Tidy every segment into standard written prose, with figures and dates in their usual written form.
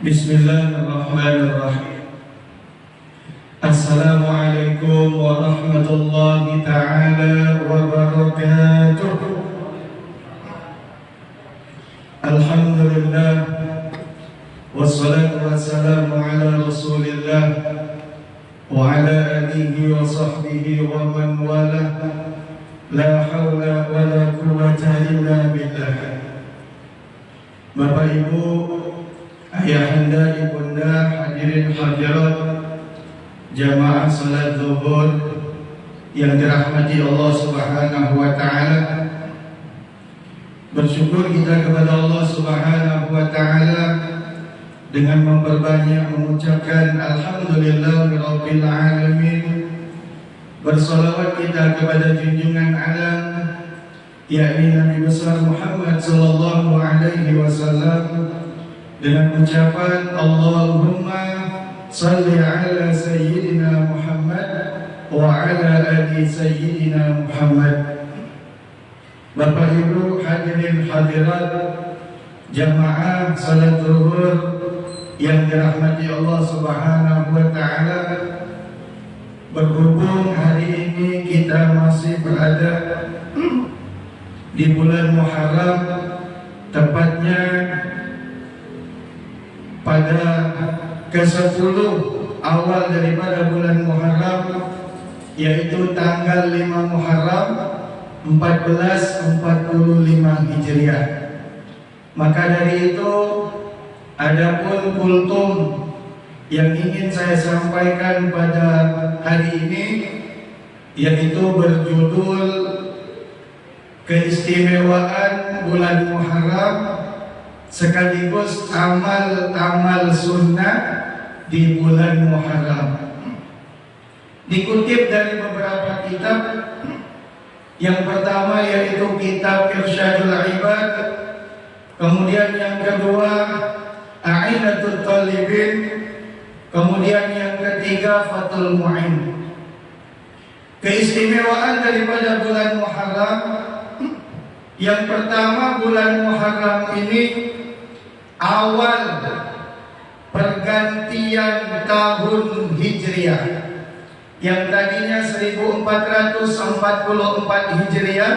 Bismillahirrahmanirrahim. Assalamualaikum warahmatullahi ta'ala wabarakatuh. Alhamdulillah, wassalatu wassalamu ala rasulillah wa ala alihi wa sahbihi wa man wala. La hawla wa la quwwata illa billah. Bapak Ibu, ayahanda, ibunda, hadirin hadirat jamaah salat zuhur yang dirahmati Allah Subhanahu wa taala. Bersyukur kita kepada Allah Subhanahu wa taala dengan memperbanyak mengucapkan alhamdulillahirabbil alamin. Bersalawat kita kepada junjungan alam, yakni Nabi besar Muhammad sallallahu alaihi wasallam, dengan ucapan Allahumma salli ala sayyidina Muhammad wa ala ali sayyidina Muhammad. Bapak Ibu hadirin hadirat jamaah salat zuhur yang dirahmati Allah Subhanahu wa taala, berhubung hari ini kita masih berada di bulan Muharram, tepatnya pada ke-10 awal daripada bulan Muharram, yaitu tanggal 5 Muharram 1445 Hijriah. Maka dari itu, adapun kultum yang ingin saya sampaikan pada hari ini, yaitu berjudul keistimewaan bulan Muharram sekaligus amal-amal sunnah di bulan Muharram. Dikutip dari beberapa kitab. Yang pertama yaitu kitab Irsyadul Ibad, kemudian yang kedua A'inatul Talibin, kemudian yang ketiga Fathul Mu'in. Keistimewaan daripada bulan Muharram, yang pertama, bulan Muharram ini awal pergantian tahun Hijriah. Yang tadinya 1444 Hijriah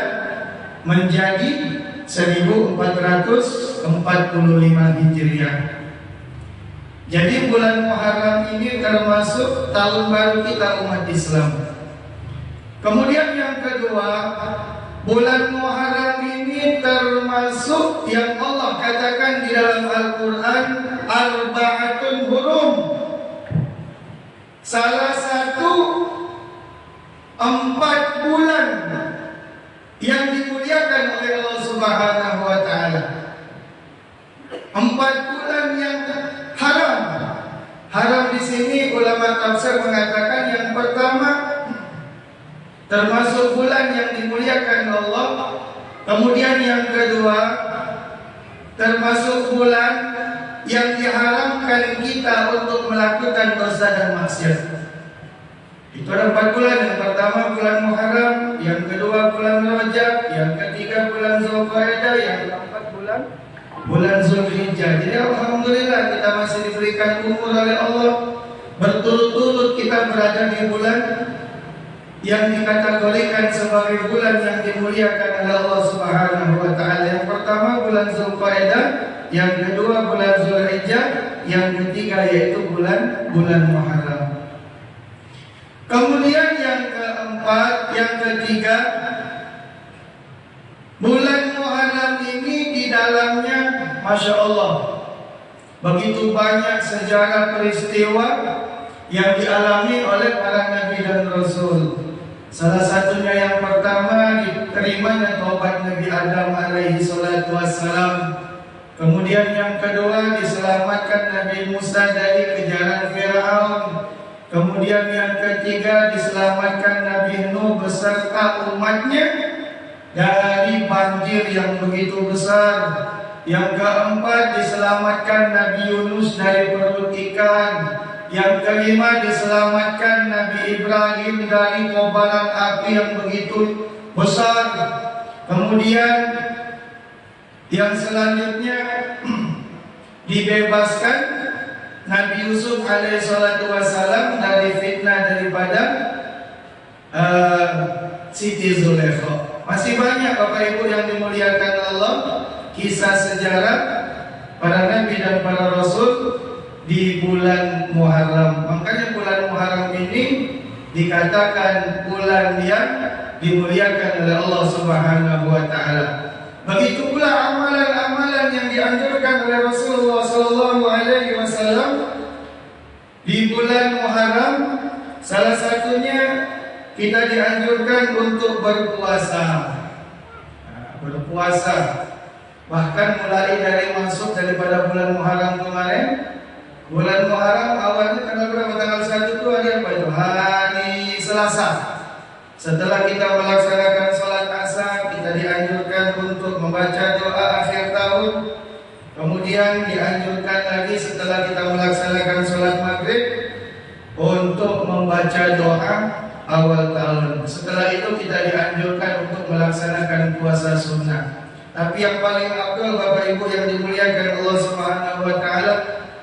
menjadi 1445 Hijriah. Jadi bulan Muharram ini termasuk tahun baru kita umat Islam. Kemudian yang kedua, bulan Muharram ini termasuk yang Allah katakan di dalam Al-Quran, arba'atun hurum. Salah satu 4 bulan yang dimuliakan oleh Allah Subhanahu wa taala. 4 bulan yang haram. Haram di sini ulama tafsir mengatakan yang pertama termasuk bulan yang dimuliakan Allah. Kemudian yang kedua termasuk bulan yang diharamkan kita untuk melakukan dosa dan maksiat. Itu ada 4 bulan. Yang pertama bulan Muharram, yang kedua bulan Rajab, yang ketiga bulan Zulqa'dah, yang keempat bulan Zulhijjah. Jadi alhamdulillah kita masih diberikan umur oleh Allah, berturut-turut kita berada di bulan yang dikategorikan sebagai bulan yang dimuliakan oleh Allah Subhanahu wa taala. Yang pertama bulan Zulqa'dah, yang kedua bulan Zulhijjah, yang ketiga yaitu bulan Muharram. Kemudian yang keempat, yang ketiga, bulan Muharram ini di dalamnya, Masya Allah, begitu banyak sejarah peristiwa yang dialami oleh para nabi dan rasul. Salah satunya yang pertama, diterimanya taubat Nabi Adam alaihi salatu wassalam. Kemudian yang kedua, diselamatkan Nabi Musa dari kejaran Fir'aun. Kemudian yang ketiga, diselamatkan Nabi Nuh beserta umatnya dari banjir yang begitu besar. Yang keempat, diselamatkan Nabi Yunus dari perut ikan. Yang kelima, diselamatkan Nabi Ibrahim dari kobaran api yang begitu besar. Kemudian yang selanjutnya dibebaskan Yusuf alaihi salatu wassalam dari fitnah daripada Siti Zulaikha. Masih banyak Bapak Ibu yang dimuliakan Allah, kisah sejarah para nabi dan para rasul di bulan Muharram. Makanya bulan Muharram ini dikatakan bulan yang dimuliakan oleh Allah Subhanahu wa taala. Begitu pula amalan-amalan yang dianjurkan oleh Rasulullah sallallahu alaihi wasallam di bulan Muharram. Salah satunya kita dianjurkan untuk berpuasa. Berpuasa. Bahkan mulai dari masuk daripada bulan Muharram kemarin. Bulan Muharram awalnya tanggal berapa? Tanggal 1 itu hari apa itu? Hari Selasa. Setelah kita melaksanakan sholat asar, kita dianjurkan untuk membaca doa akhir tahun. Kemudian dianjurkan lagi setelah kita melaksanakan sholat maghrib untuk membaca doa awal tahun. Setelah itu kita dianjurkan untuk melaksanakan puasa sunnah. Tapi yang paling afdal Bapak Ibu yang dimuliakan Allah Subhanahu wa taala,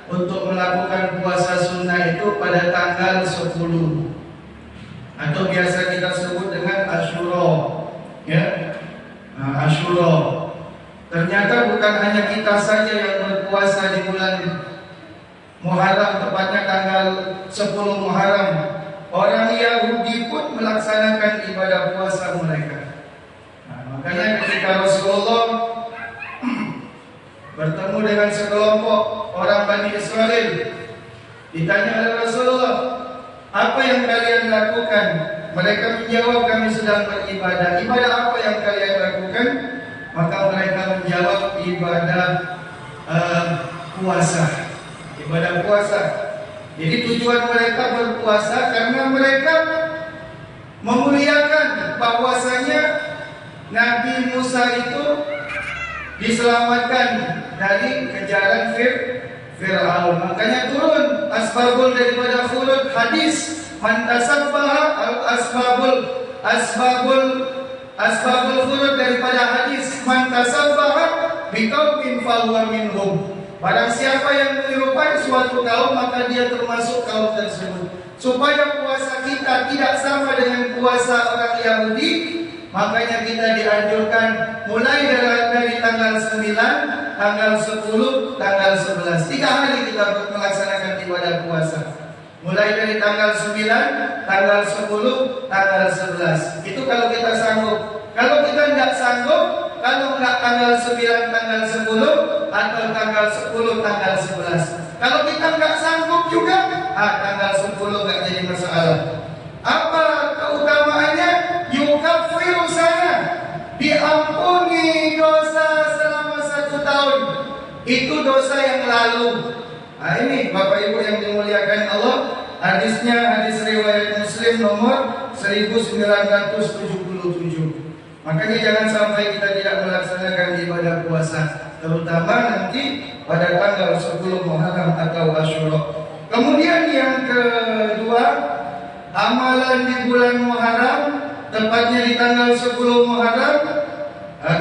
untuk melakukan puasa sunnah itu pada tanggal 10 atau biasa kita sebut dengan Asyura, ya. Asyura. Ternyata bukan hanya kita saja yang berpuasa di bulan Muharram, tepatnya tanggal 10 Muharram. Orang Yahudi pun melaksanakan ibadah puasa mereka. Makanya ketika Rasulullah bertemu dengan sekelompok orang Bani Israel, ditanya oleh Rasulullah, apa yang kalian lakukan? Mereka menjawab, kami sedang beribadah. Ibadah apa yang kalian lakukan? Maka mereka menjawab, ibadah puasa. Ibadah puasa. Jadi tujuan mereka berpuasa karena mereka memuliakan bahwasanya Nabi Musa itu diselamatkan dari kejaran Fir'aun. Makanya turun asbabul daripada khulud hadis, man tasabbaha asbabul khulud daripada hadis, man tasabbaha biqaumin fahuwa minhum. Barang siapa yang menyerupai suatu kaum, maka dia termasuk kaum tersebut. Supaya puasa kita tidak sama dengan puasa orang Yahudi, makanya kita dianjurkan mulai dari tanggal 9, tanggal 10, tanggal 11. 3 hari kita melaksanakan ibadah puasa. Mulai dari tanggal 9, tanggal 10, tanggal 11. Itu kalau kita sanggup. Kalau kita tidak sanggup, kalau enggak tanggal 9, tanggal 10, atau tanggal 10, tanggal 11. Kalau kita enggak sanggup juga, tanggal 10 enggak jadi masalah. Apa keutamaannya? Yukaffiru sana, diampuni dosa selama 1 tahun. Itu dosa yang lalu. Ini Bapak Ibu yang dimuliakan Allah, hadisnya hadis riwayat Muslim nomor 1977. Makanya jangan sampai kita tidak melaksanakan ibadah puasa, terutama nanti pada tanggal 10 Muharram atau Asyura. Kemudian yang kedua, amalan di bulan Muharram, tepatnya di tanggal 10 Muharram,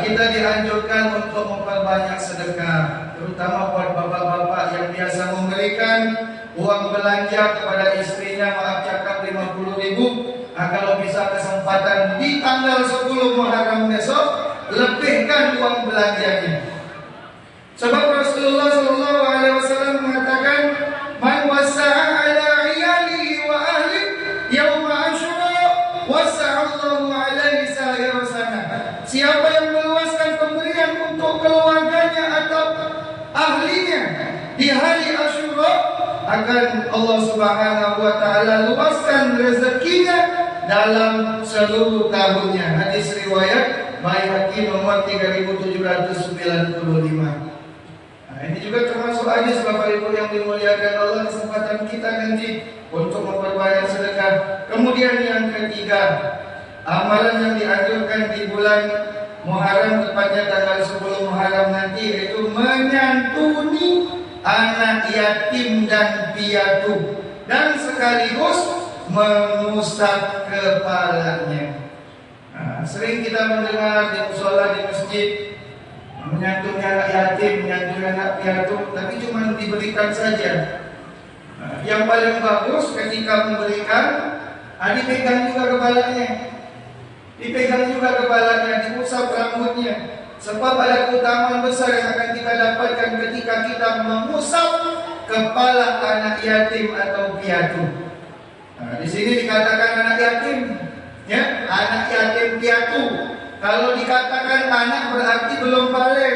kita dianjurkan untuk memperbanyak sedekah, terutama buat bapak-bapak yang biasa memberikan uang belanja kepada istrinya, maaf cakap 50.000. Kalau bisa kesempatan di tanggal 10 Muharram besok, lebihkan uang belanjanya. Sebab Rasulullah SAW mengatakan, man wasa'a ala iyalihi wa ahli yauma Asyura wasa'allahu alaihi sa'ir sana. Siapa yang meluaskan pemberian untuk keluarganya atau ahlinya di hari Asyura, akan Allah Subhanahu wa taala luaskan rezekinya dalam seluruh tahunnya. Hadis riwayat Baihaqi nomor 3795. Ini juga termasuk hadis Bapak Ibu yang dimuliakan Allah, kesempatan kita nanti untuk memperbanyak sedekah. Kemudian yang ketiga, amalan yang dianjurkan di bulan Muharram, tepatnya tanggal 10 Muharram nanti, yaitu menyantuni anak yatim dan piatu, dan sekaligus mengusap kepalanya. Sering kita mendengar di mushola, di masjid, menyantuni anak yatim, menyantuni anak piatu, tapi cuma diberikan saja. yang paling bagus ketika memberikan, dipegang juga kepalanya, diusap rambutnya. Sebab ada keutamaan besar yang akan kita dapatkan ketika kita mengusap kepala anak yatim atau piatu. Di sini dikatakan anak yatim, ya, anak yatim piatu. Kalau dikatakan anak berarti belum balik.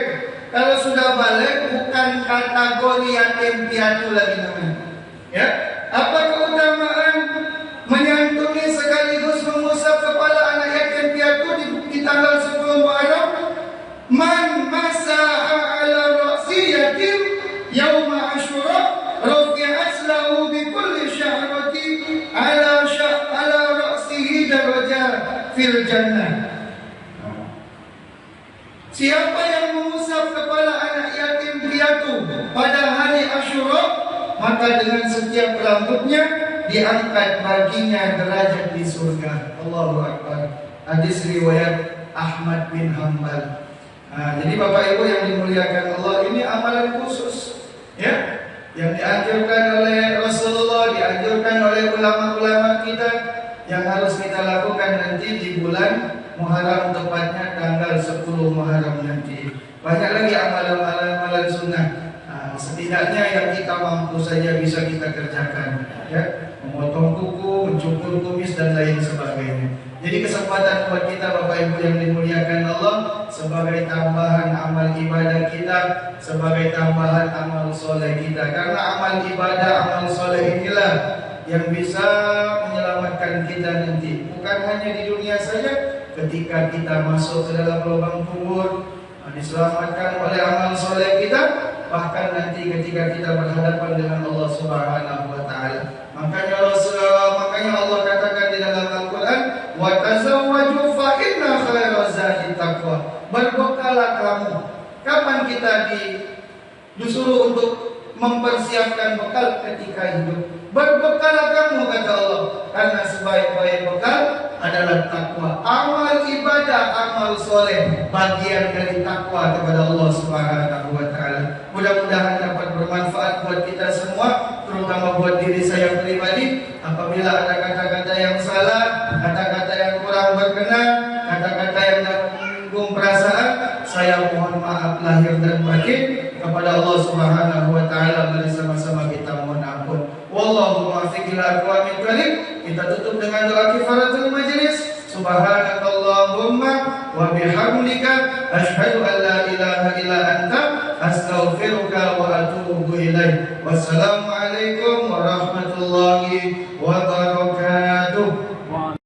Kalau sudah balik bukan kategori yatim piatu lagi namanya. Ya, apa keutamaan menyantuni sekaligus mengusap kepala anak yatim piatu di tanggal 10 Muharram? Man masaha ala ra'si yatim yauma Asyura rafi'at lahu bi kulli syahratin ala ra'sihi darajat fil jannah. Siapa yang mengusap kepala anak yatim piatu pada hari Asyura, maka dengan setiap rambutnya diangkat baginya derajat di surga. Allahu Akbar. Hadis riwayat Ahmad bin Hanbal. Jadi Bapak Ibu yang dimuliakan Allah, ini amalan khusus, ya, yang dianjurkan oleh Rasulullah, dianjurkan oleh ulama-ulama kita, yang harus kita lakukan nanti di bulan Muharram, tepatnya tanggal 10 Muharram nanti. Banyak lagi amalan-amalan sunnah. Setidaknya yang kita mampu saja bisa kita kerjakan, ya, memotong kuku, mencukur kumis dan lain sebagainya. Jadi kesempatan buat kita Bapak Ibu yang dimuliakan Allah, sebagai tambahan amal ibadah kita, sebagai tambahan amal soleh kita. Karena amal ibadah, amal soleh inilah yang bisa menyelamatkan kita nanti. Bukan hanya di dunia saja, ketika kita masuk ke dalam lubang kubur, diselamatkan oleh amal soleh kita. Bahkan nanti ketika kita berhadapan dengan Allah Subhanahu wa taala. Makanya Allah katakan di dalam Al-Qur'an, wa tazawwaju fa inna khairaz zadi taqwa. Berbekallah kamu. Kapan kita disuruh untuk mempersiapkan bekal ketika hidup? Berbekallah kamu, kata Allah, karena sebaik-baik bekal adalah takwa. Amal ibadah, amal soleh, bagian dari takwa kepada Allah Subhanahu wa taala. Mudah-mudahan dapat bermanfaat buat kita semua, terutama buat diri saya pribadi. Apabila ada kata-kata yang salah, kata-kata yang kurang berkenan, kata-kata yang dapat menyinggung perasaan, saya mohon maaf lahir dan batin kepada Allah Subhanahu wa taala. Mari sama-sama kita mohon ampun. Wallahu muwaffiq ila aqwamit thoriq. Kita tutup dengan doa kifaratul majlis. Subhanakallahumma wa bihamdika asyhadu an la ilaha illa anta astaghfiruka wa atubu ilaik. Wassalamualaikum warahmatullahi wabarakatuh.